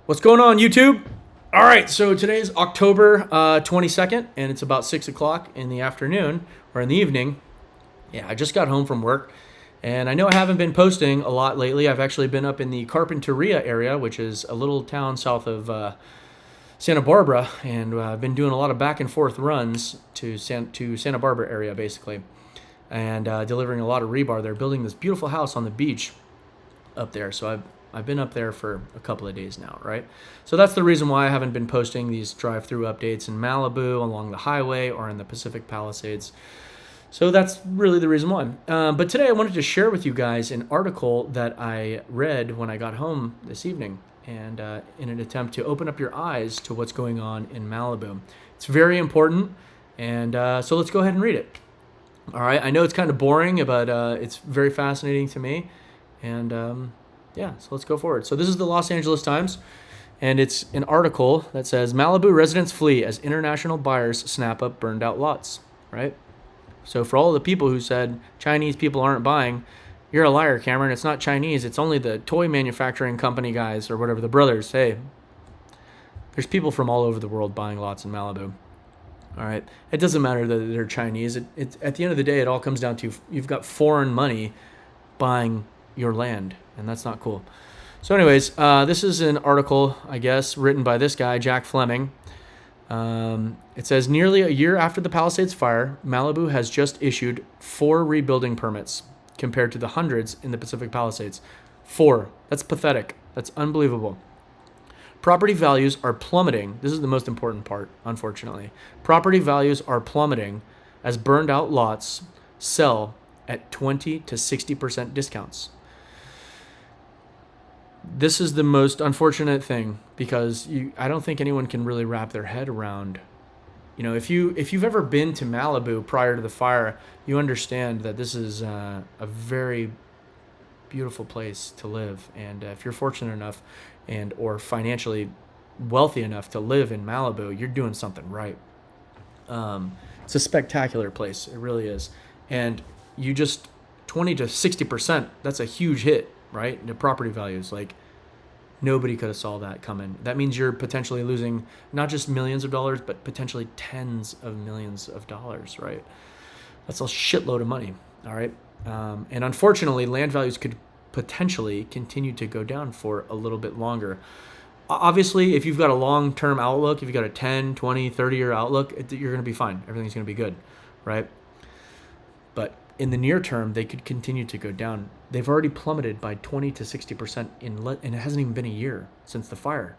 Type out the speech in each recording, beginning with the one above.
What's going on, YouTube? All right, so today's October 22nd, and it's about 6 o'clock in the afternoon, or in the evening. Yeah, I just got home from work, and I know I haven't been posting a lot lately. I've actually been up in the Carpinteria area, which is a little town south of Santa Barbara, and I've been doing a lot of back and forth runs to Santa Barbara area, basically, and delivering a lot of rebar. They're building this beautiful house on the beach up there, so I've been up there for a couple of days now, right? So that's the reason why I haven't been posting these drive-through updates in Malibu, along the highway, or in the Pacific Palisades. So that's really the reason why. But today I wanted to share with you guys an article that I read when I got home this evening, and in an attempt to open up your eyes to what's going on in Malibu. It's very important, and so let's go ahead and read it. All right, I know it's kind of boring, but it's very fascinating to me, and yeah, so let's go forward. So this is the Los Angeles Times, and it's an article that says Malibu residents flee as international buyers snap up burned out lots, right? So for all the people who said Chinese people aren't buying, you're a liar, Cameron. It's not Chinese. It's only the toy manufacturing company guys or whatever, the brothers. Hey, there's people from all over the world buying lots in Malibu. All right. It doesn't matter that they're Chinese. It at the end of the day, it all comes down to you've got foreign money buying your land, and that's not cool. So anyways, this is an article, I guess, written by this guy, Jack Fleming. It says, nearly a year after the Palisades fire, Malibu has just issued 4 rebuilding permits compared to the hundreds in the Pacific Palisades. 4. That's pathetic. That's unbelievable. Property values are plummeting. This is the most important part, unfortunately. Property values are plummeting as burned out lots sell at 20 to 60% discounts. This is the most unfortunate thing because I don't think anyone can really wrap their head around. You know, if you've ever been to Malibu prior to the fire, you understand that this is a very beautiful place to live. And if you're fortunate enough and or financially wealthy enough to live in Malibu, you're doing something right. It's a spectacular place. It really is. And you just 20 to 60%, that's a huge hit, right? The property values, like nobody could have saw that coming. That means you're potentially losing not just millions of dollars, but potentially tens of millions of dollars, right? That's a shitload of money, all right? And unfortunately, land values could potentially continue to go down for a little bit longer. Obviously, if you've got a long-term outlook, if you've got a 10, 20, 30-year outlook, you're going to be fine. Everything's going to be good, right? But in the near term, they could continue to go down. They've already plummeted by 20 to 60% and it hasn't even been a year since the fire.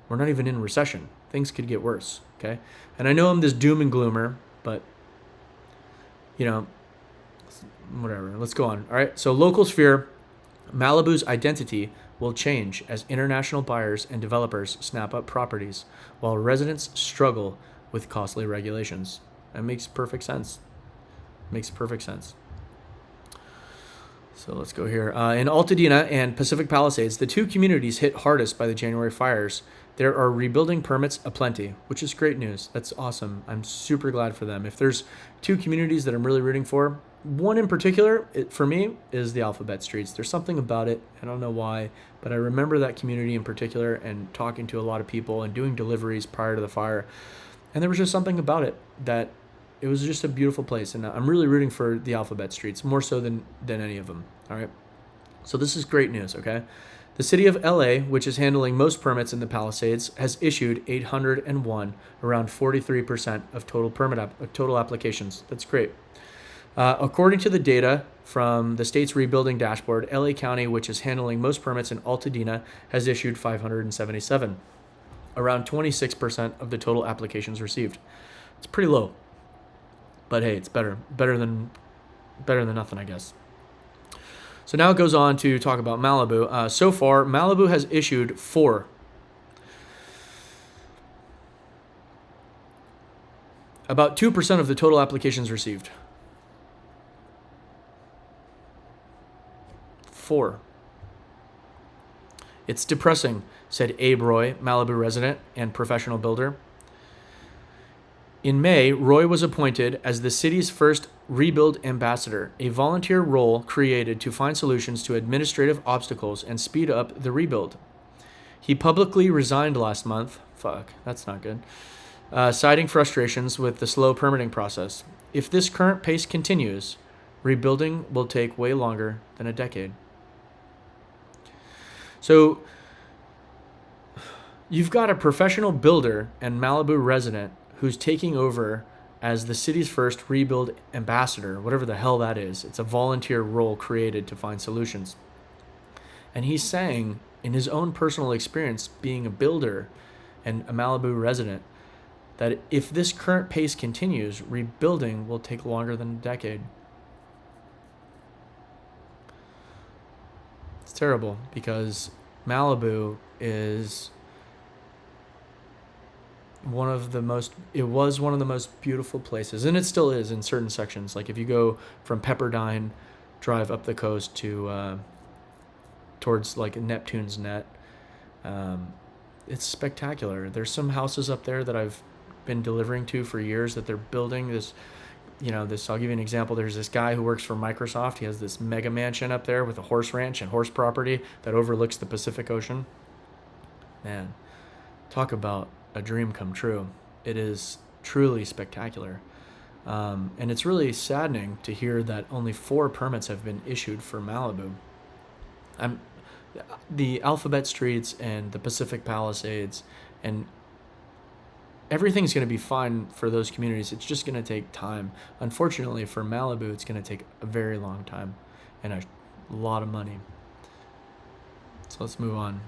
We're not even in recession. Things could get worse, okay? And I know I'm this doom and gloomer, but, you know, whatever. Let's go on, all right? So locals fear Malibu's identity will change as international buyers and developers snap up properties while residents struggle with costly regulations. That makes perfect sense. Makes perfect sense. So let's go here. In Altadena and Pacific Palisades, the two communities hit hardest by the January fires. There are rebuilding permits aplenty, which is great news. That's awesome. I'm super glad for them. If there's two communities that I'm really rooting for, one in particular, for me, is the Alphabet Streets. There's something about it. I don't know why, but I remember that community in particular and talking to a lot of people and doing deliveries prior to the fire. And there was just something about it that it was just a beautiful place, and I'm really rooting for the Alphabet Streets, more so than any of them, all right? So this is great news, okay? The city of LA, which is handling most permits in the Palisades, has issued 801, around 43% of total applications. That's great. According to the data from the state's rebuilding dashboard, LA County, which is handling most permits in Altadena, has issued 577, around 26% of the total applications received. It's pretty low. But hey, it's better than nothing, I guess. So now it goes on to talk about Malibu. So far, Malibu has issued 4. About 2% of the total applications received. 4. It's depressing, said Abe Roy, Malibu resident and professional builder. In May, Roy was appointed as the city's first Rebuild Ambassador, a volunteer role created to find solutions to administrative obstacles and speed up the rebuild. He publicly resigned last month. Fuck, that's not good. Citing frustrations with the slow permitting process. If this current pace continues, rebuilding will take way longer than a decade. So you've got a professional builder and Malibu resident who's taking over as the city's first rebuild ambassador, whatever the hell that is. It's a volunteer role created to find solutions. And he's saying, in his own personal experience being a builder and a Malibu resident, that if this current pace continues, rebuilding will take longer than a decade. It's terrible because Malibu is it was one of the most beautiful places, and it still is in certain sections. Like if you go from Pepperdine, drive up the coast to towards like Neptune's Net, it's spectacular. There's some houses up there that I've been delivering to for years that they're building this. I'll give you an example. There's this guy who works for Microsoft. He has this mega mansion up there with a horse ranch and horse property that overlooks the Pacific Ocean. Man, talk about a dream come true. It is truly spectacular. And it's really saddening to hear that only 4 permits have been issued for Malibu. The Alphabet Streets and the Pacific Palisades, and everything's going to be fine for those communities. It's just going to take time. Unfortunately for Malibu, it's going to take a very long time and a lot of money. So let's move on.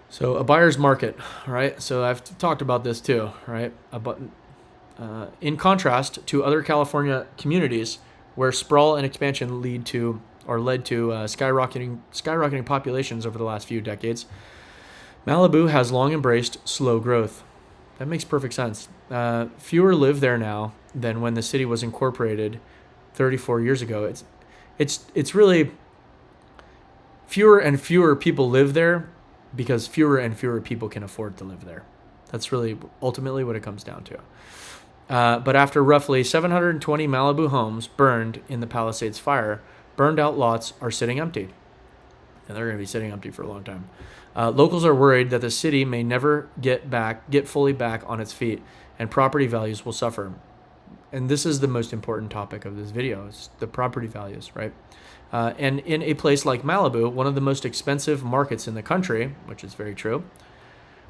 So a buyer's market, right? So I've talked about this too, right? In contrast to other California communities where sprawl and expansion led to skyrocketing populations over the last few decades, Malibu has long embraced slow growth. That makes perfect sense. Fewer live there now than when the city was incorporated 34 years ago. It's really fewer and fewer people live there because fewer and fewer people can afford to live there. That's really ultimately what it comes down to. But after roughly 720 Malibu homes burned in the Palisades fire, burned out lots are sitting empty. And they're going to be sitting empty for a long time. Locals are worried that the city may never get fully back on its feet, and property values will suffer. And this is the most important topic of this video, is the property values, right? And in a place like Malibu, one of the most expensive markets in the country, which is very true,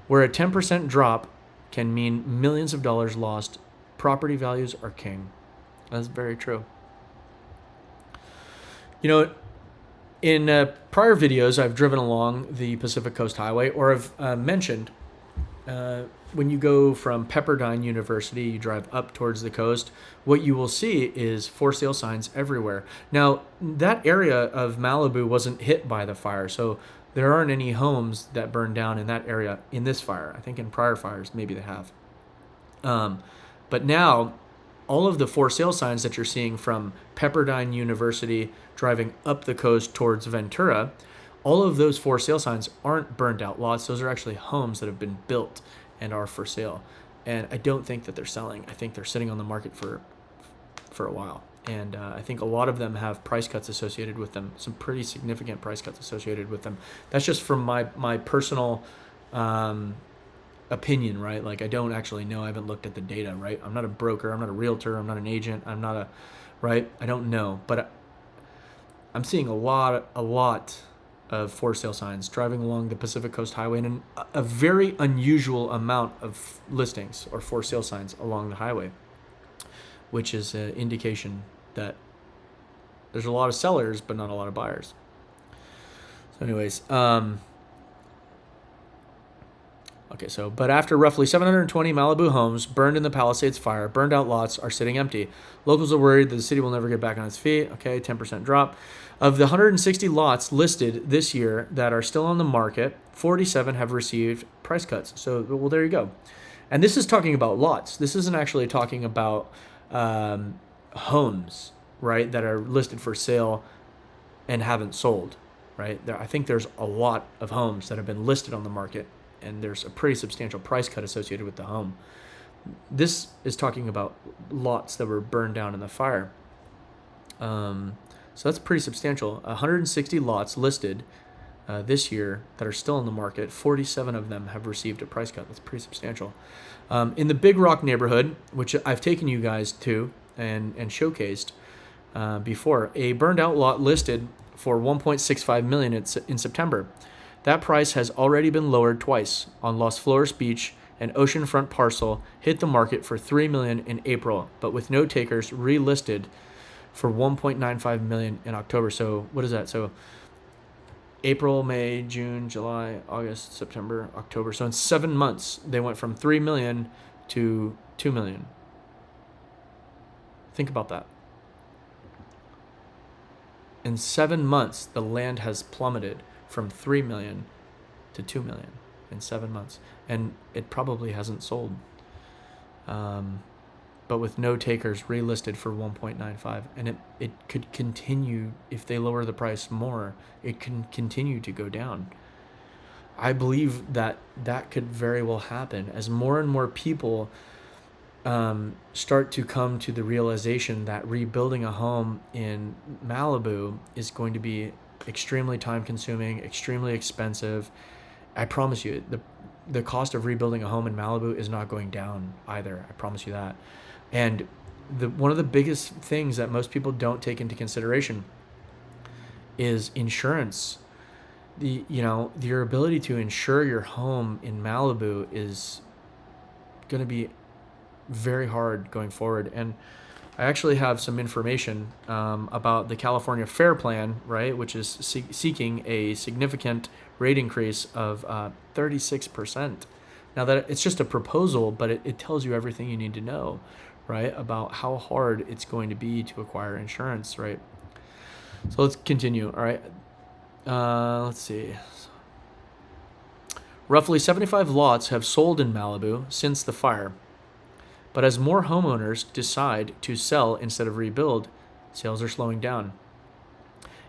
where a 10% drop can mean millions of dollars lost, property values are king. That's very true. In prior videos, I've driven along the Pacific Coast Highway, or I've mentioned when you go from Pepperdine University, you drive up towards the coast, what you will see is for sale signs everywhere. Now, that area of Malibu wasn't hit by the fire, so there aren't any homes that burned down in that area in this fire. I think in prior fires, maybe they have. But now, all of the for sale signs that you're seeing from Pepperdine University driving up the coast towards Ventura, all of those for sale signs aren't burned out lots. Those are actually homes that have been built and are for sale. And I don't think that they're selling. I think they're sitting on the market for a while. And I think a lot of them have price cuts associated with them, some pretty significant price cuts associated with them. That's just from my personal opinion, right? Like, I don't actually know. I haven't looked at the data, right? I'm not a broker. I'm not a realtor. I'm not an agent. I'm not right? I don't know. But I'm seeing a lot of for sale signs driving along the Pacific Coast Highway, and a very unusual amount of listings or for sale signs along the highway, which is an indication that there's a lot of sellers but not a lot of buyers. So anyways, but after roughly 720 Malibu homes burned in the Palisades fire, burned out lots are sitting empty. Locals are worried that the city will never get back on its feet. 10% drop. Of the 160 lots listed this year that are still on the market, 47 have received price cuts. So, well, there you go. And this is talking about lots. This isn't actually talking about homes, right, that are listed for sale and haven't sold, right? I think there's a lot of homes that have been listed on the market, and there's a pretty substantial price cut associated with the home. This is talking about lots that were burned down in the fire. So that's pretty substantial. 160 lots listed this year that are still in the market. 47 of them have received a price cut. That's pretty substantial. In the Big Rock neighborhood, which I've taken you guys to and showcased before, a burned out lot listed for $1.65 million in September. That price has already been lowered twice. On Los Flores Beach, an oceanfront parcel hit the market for $3 million in April, but with no takers, relisted for $1.95 million in October. So what is that? So April, May, June, July, August, September, October. So in 7 months, they went from $3 million to $2 million. Think about that. In 7 months, the land has plummeted from $3 million to $2 million in 7 months. And it probably hasn't sold. But with no takers, relisted for 1.95, and it could continue. If they lower the price more, it can continue to go down. I believe that could very well happen as more and more people start to come to the realization that rebuilding a home in Malibu is going to be extremely time consuming, extremely expensive. I promise you, the cost of rebuilding a home in Malibu is not going down either. I promise you that. And one of the biggest things that most people don't take into consideration is insurance. Your ability to insure your home in Malibu is going to be very hard going forward. And I actually have some information about the California Fair Plan, right, which is seeking a significant rate increase of 36%. Now that it's just a proposal, but it tells you everything you need to know, right, about how hard it's going to be to acquire insurance, right? So let's continue, all right? Let's see. Roughly 75 lots have sold in Malibu since the fire. But as more homeowners decide to sell instead of rebuild, sales are slowing down.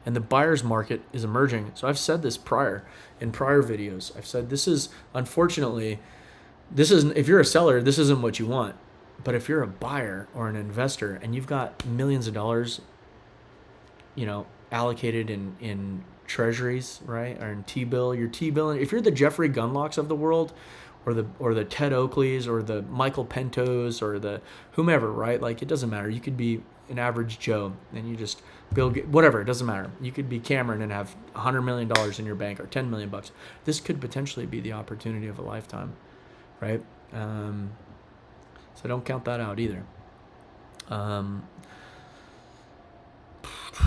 And the buyer's market is emerging. So I've said this in prior videos. I've said unfortunately, if you're a seller, this isn't what you want. But if you're a buyer or an investor and you've got millions of dollars, allocated in treasuries, right, or in T-bill, your T-bill, if you're the Jeffrey Gunlocks of the world, or the Ted Oakleys, or the Michael Pentos, or the whomever, right? Like, it doesn't matter. You could be an average Joe and you just whatever, it doesn't matter. You could be Cameron and have $100 million in your bank, or $10 million. This could potentially be the opportunity of a lifetime, right? So don't count that out either.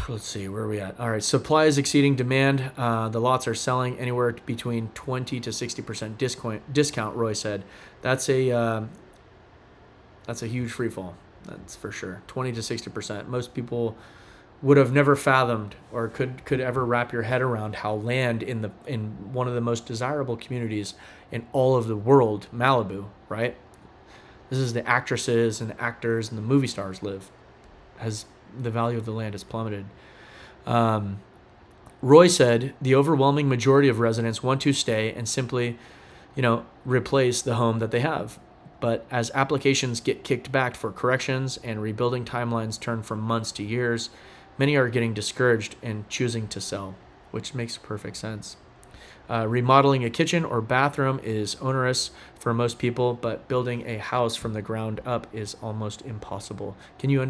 Let's see, where are we at? All right, supply is exceeding demand. The lots are selling anywhere between 20 to 60% discount. Roy said, that's a huge free fall. That's for sure. 20 to 60%. Most people would have never fathomed or could ever wrap your head around how land in one of the most desirable communities in all of the world, Malibu, right? This is the actresses and the actors and the movie stars live. The value of the land has plummeted. Roy said the overwhelming majority of residents want to stay and simply, replace the home that they have. But as applications get kicked back for corrections and rebuilding timelines turn from months to years, many are getting discouraged and choosing to sell, which makes perfect sense. Remodeling a kitchen or bathroom is onerous for most people, but building a house from the ground up is almost impossible. Can you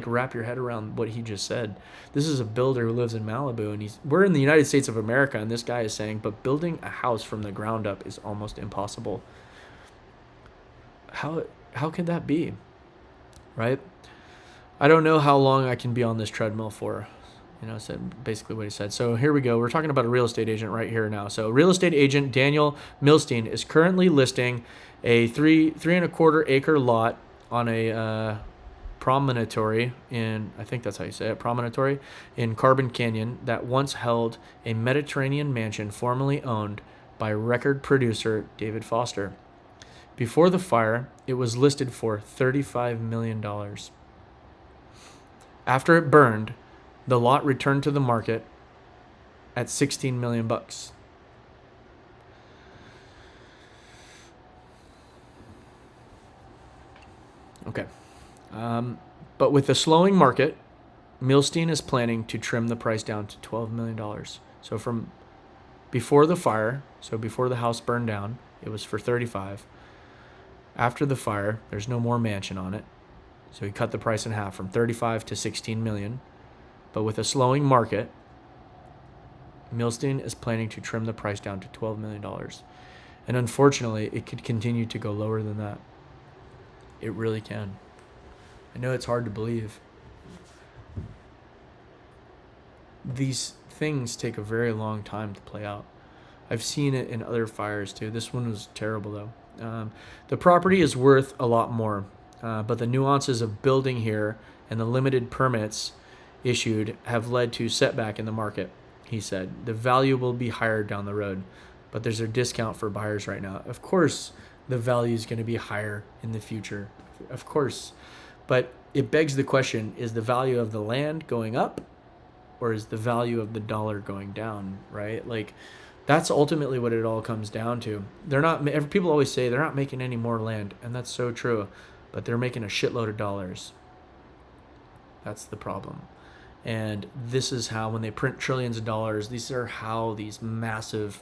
wrap your head around what he just said? This is a builder who lives in Malibu, and we're in the United States of America, and this guy is saying, but building a house from the ground up is almost impossible. How could that be? Right? I don't know how long I can be on this treadmill for. Said basically what he said. So here we go. We're talking about a real estate agent right here now. So real estate agent Daniel Milstein is currently listing a 3.25 acre lot on a promontory I think that's how you say it, promontory in Carbon Canyon that once held a Mediterranean mansion formerly owned by record producer David Foster. Before the fire, it was listed for $35 million. After it burned, the lot returned to the market at $16 million. Okay. But with the slowing market, Milstein is planning to trim the price down to $12 million. So from Before the fire, so before the house burned down, it was for 35. After the fire, there's no more mansion on it. So he cut the price in half from 35 to 16 million. But with a slowing market, Milstein is planning to trim the price down to $12 million. And unfortunately, it could continue to go lower than that. It really can. I know it's hard to believe. These things take a very long time to play out. I've seen it in other fires too. This one was terrible though. The property is worth a lot more, but the nuances of building here and the limited permits issued have led to setback in the market, he said. The value will be higher down the road, but there's a discount for buyers right now. Of course, the value is going to be higher in the future. Of course. But it begs the question, is the value of the land going up or is the value of the dollar going down, right? Like, that's ultimately what it all comes down to. People always say they're not making any more land, and that's so true, but they're making a shitload of dollars. That's the problem. And this is how, when they print trillions of dollars, these are how these massive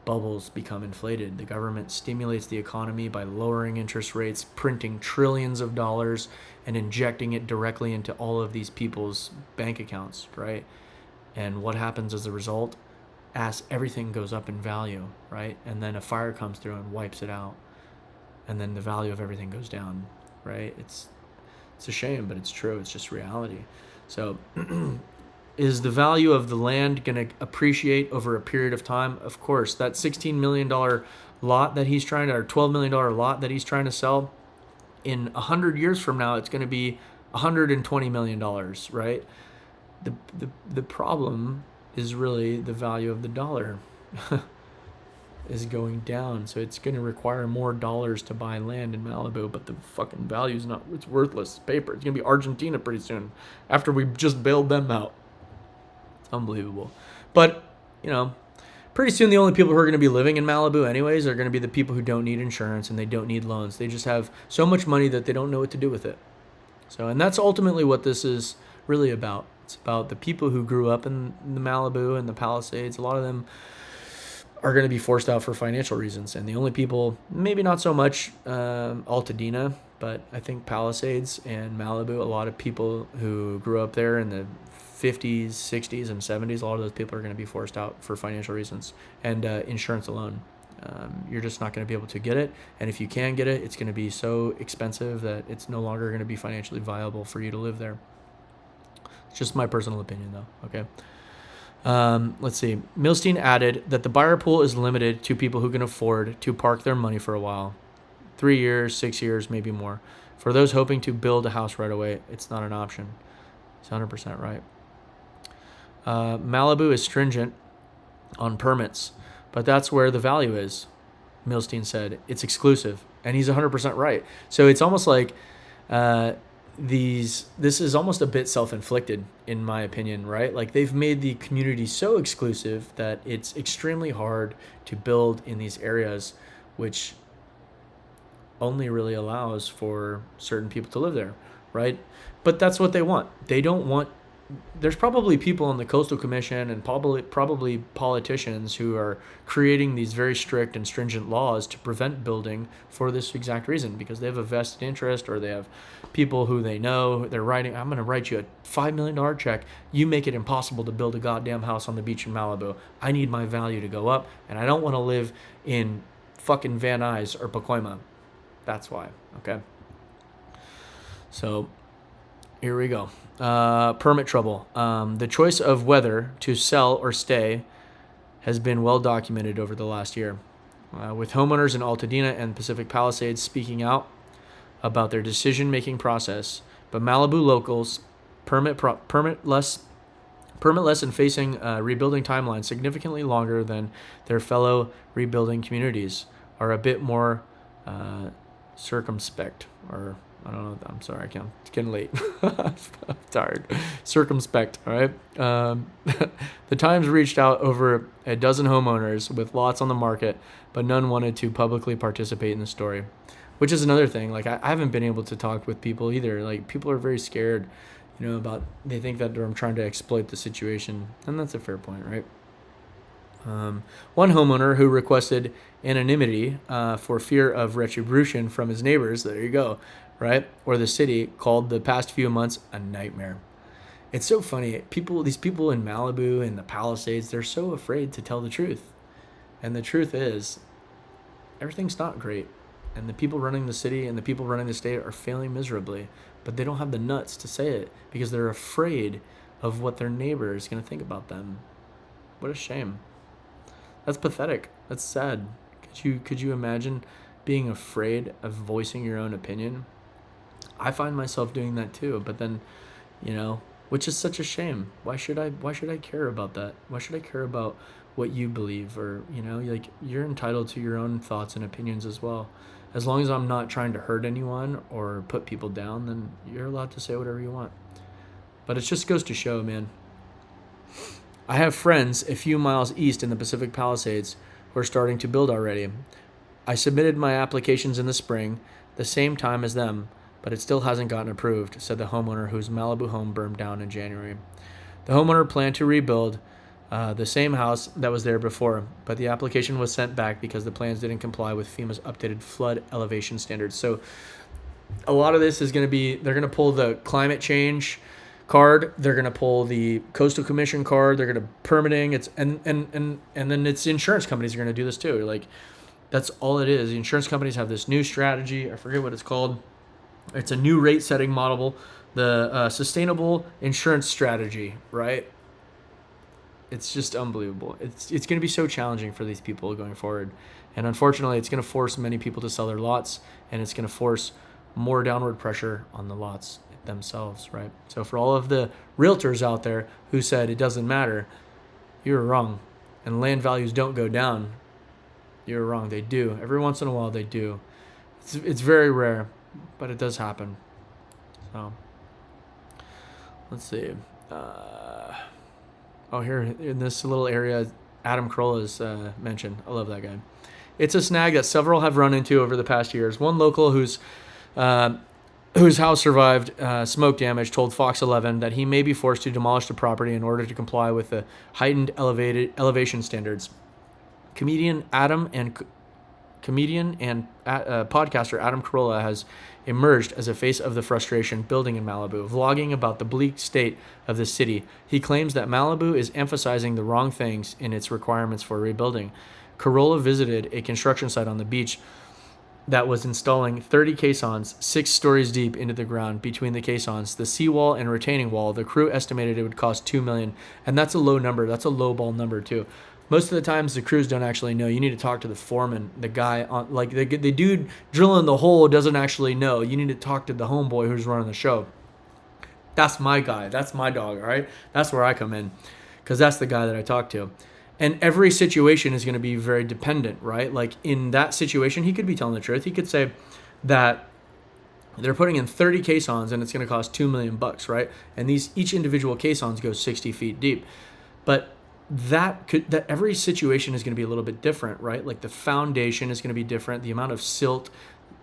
bubbles become inflated. The government stimulates the economy by lowering interest rates, printing trillions of dollars, and injecting it directly into all of these people's bank accounts, right? And what happens as a result? As everything goes up in value, right? And then a fire comes through and wipes it out. And then the value of everything goes down, right? It's a shame, but it's true. It's just reality. So is the value of the land going to appreciate over a period of time? Of course. That $16 million lot that he's trying to, or $12 million lot that he's trying to sell, in 100 years from now, it's going to be $120 million, right? The problem is really the value of the dollar is going down. So it's going to require more dollars to buy land in Malibu, but the fucking value is not, it's worthless. It's paper. It's going to be Argentina pretty soon after we just bailed them out. It's unbelievable. But, pretty soon the only people who are going to be living in Malibu anyways are going to be the people who don't need insurance and they don't need loans. They just have so much money that they don't know what to do with it. So, and that's ultimately what this is really about. It's about the people who grew up in the Malibu and the Palisades. A lot of them are going to be forced out for financial reasons. And the only people, maybe not so much Altadena, but I think Palisades and Malibu, a lot of people who grew up there in the 50s, 60s, and 70s, a lot of those people are going to be forced out for financial reasons. And insurance alone. You're just not going to be able to get it. And if you can get it, it's going to be so expensive that it's no longer going to be financially viable for you to live there. It's just my personal opinion, though. Okay. Let's see. Milstein added that the buyer pool is limited to people who can afford to park their money for a while. 3 years, 6 years, maybe more. For those hoping to build a house right away, it's not an option. It's 100% right. Malibu is stringent on permits, but that's where the value is, Milstein said. It's exclusive, and he's 100% right. So it's almost like this is almost a bit self-inflicted, in my opinion, right? Like, they've made the community so exclusive that it's extremely hard to build in these areas, which only really allows for certain people to live there, right? But that's what they want. They don't want. There's probably people on the Coastal Commission and probably politicians who are creating these very strict and stringent laws to prevent building for this exact reason, because they have a vested interest, or they have people who they know. They're writing, I'm going to write you a $5 million check. You make it impossible to build a goddamn house on the beach in Malibu. I need my value to go up, and I don't want to live in fucking Van Nuys or Pacoima. That's why, okay? So here we go. Permit trouble. The choice of whether to sell or stay has been well documented over the last year, with homeowners in Altadena and Pacific Palisades speaking out about their decision-making process. But Malibu locals, permitless and facing rebuilding timelines significantly longer than their fellow rebuilding communities, are a bit more circumspect, or I don't know. I'm sorry. It's getting late. I'm tired. Circumspect. All right. The Times reached out over a dozen homeowners with lots on the market, but none wanted to publicly participate in the story, which is another thing. Like, I haven't been able to talk with people either. Like, people are very scared, they think that I'm trying to exploit the situation, and that's a fair point, right? One homeowner who requested anonymity for fear of retribution from his neighbors, there you go, right? Or the city, called the past few months a nightmare. It's so funny. These people in Malibu and the Palisades, they're so afraid to tell the truth. And the truth is, everything's not great. And the people running the city and the people running the state are failing miserably. But they don't have the nuts to say it because they're afraid of what their neighbor is going to think about them. What a shame. That's pathetic. That's sad. Could you imagine being afraid of voicing your own opinion? I find myself doing that too, but then, which is such a shame. Why should I care about that? Why should I care about what you believe? Or, like, you're entitled to your own thoughts and opinions as well. As long as I'm not trying to hurt anyone or put people down, then you're allowed to say whatever you want. But it just goes to show, man. I have friends a few miles east in the Pacific Palisades who are starting to build already. I submitted my applications in the spring, the same time as them, but it still hasn't gotten approved, said the homeowner whose Malibu home burned down in January. The homeowner planned to rebuild the same house that was there before, but the application was sent back because the plans didn't comply with FEMA's updated flood elevation standards. So a lot of this is going to be, they're going to pull the climate change card, they're going to pull the coastal commission card, they're going to permitting, and then it's insurance companies are going to do this too. Like, that's all it is. The insurance companies have this new strategy. I forget what it's called. It's a new rate setting model, the sustainable insurance strategy, right? It's just unbelievable. It's going to be so challenging for these people going forward. And unfortunately, it's going to force many people to sell their lots, and it's going to force more downward pressure on the lots themselves, right? So for all of the realtors out there who said it doesn't matter, you're wrong. And land values don't go down. You're wrong. They do. Every once in a while, they do. It's very rare, but it does happen. So let's see. Here in this little area, Adam Carolla is mentioned. I love that guy. It's a snag that several have run into over the past years. One local whose house survived smoke damage told Fox 11 that he may be forced to demolish the property in order to comply with the heightened elevation standards. Comedian and podcaster Adam Carolla has emerged as a face of the frustration building in Malibu, vlogging about the bleak state of the city. He claims that Malibu is emphasizing the wrong things in its requirements for rebuilding. Carolla visited a construction site on the beach that was installing 30 caissons 6 stories deep into the ground. Between the caissons, the seawall and retaining wall, the crew estimated it would cost $2 million, and that's a low number. That's a low ball number too. Most of the times, the crews don't actually know. You need to talk to the foreman, the guy on, like the dude drilling the hole doesn't actually know. You need to talk to the homeboy who's running the show. That's my guy. That's my dog. All right, that's where I come in, because that's the guy that I talk to. And every situation is going to be very dependent, right? Like in that situation, he could be telling the truth. He could say that they're putting in 30 caissons and it's going to cost $2 million, right? And each individual caissons go 60 feet deep, but that every situation is going to be a little bit different, right? Like the foundation is going to be different, the amount of silt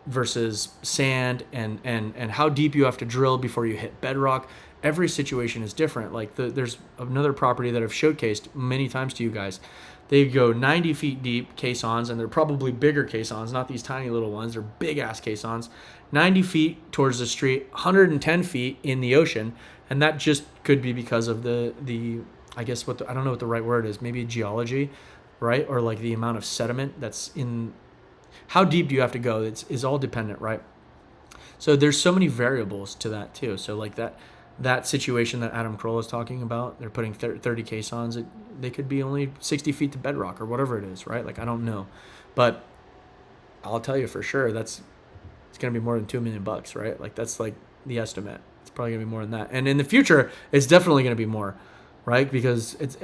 versus sand, and how deep you have to drill before you hit bedrock. Every situation is different. Like there's another property that I've showcased many times to you guys. They go 90 feet deep caissons, and they're probably bigger caissons, not these tiny little ones. They're big ass caissons. 90 feet towards the street, 110 feet in the ocean, and that just could be because of the I guess I don't know what the right word is. Maybe geology, right? Or like the amount of sediment that's in. How deep do you have to go? It's all dependent, right? So there's so many variables to that too. So like that situation that Adam Carolla is talking about, they're putting 30 caissons. They could be only 60 feet to bedrock or whatever it is, right? Like I don't know, but I'll tell you for sure it's gonna be more than $2 million, right? Like that's like the estimate. It's probably gonna be more than that, and in the future, it's definitely gonna be more. Right? Because it's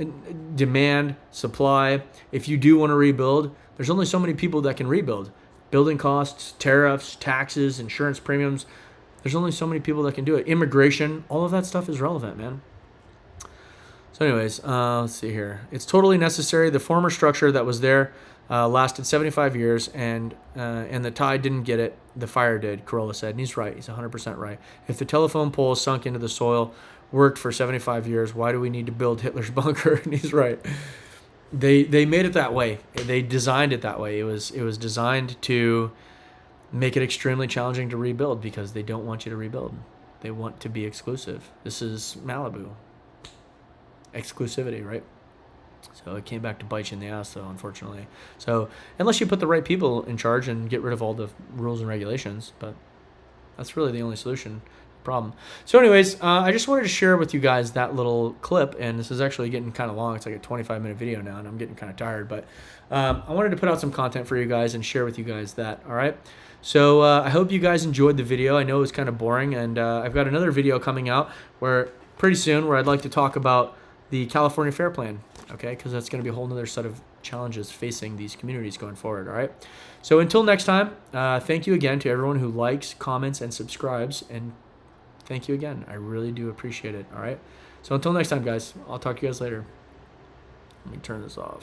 demand, supply. If you do want to rebuild, there's only so many people that can rebuild. Building costs, tariffs, taxes, insurance premiums. There's only so many people that can do it. Immigration, all of that stuff is relevant, man. So anyways, let's see here. It's totally necessary. The former structure that was there lasted 75 years, and the tide didn't get it. The fire did, Carolla said. And he's right. He's 100% right. If the telephone pole sunk into the soil, worked for 75 years, why do we need to build Hitler's bunker? And he's right. They made it that way. They designed it that way. It was designed to make it extremely challenging to rebuild because they don't want you to rebuild. They want to be exclusive. This is Malibu. Exclusivity, right? So it came back to bite you in the ass, though, unfortunately. So unless you put the right people in charge and get rid of all the rules and regulations, but that's really the only solution problem. So anyways, I just wanted to share with you guys that little clip, and this is actually getting kind of long. It's like a 25-minute video now, and I'm getting kind of tired, but I wanted to put out some content for you guys and share with you guys that, all right? So I hope you guys enjoyed the video. I know it was kind of boring, and I've got another video coming out where pretty soon where I'd like to talk about the California Fair Plan, okay? Because that's going to be a whole nother set of challenges facing these communities going forward, all right? So until next time, thank you again to everyone who likes, comments, and subscribes, and thank you again. I really do appreciate it, all right? So until next time, guys, I'll talk to you guys later. Let me turn this off.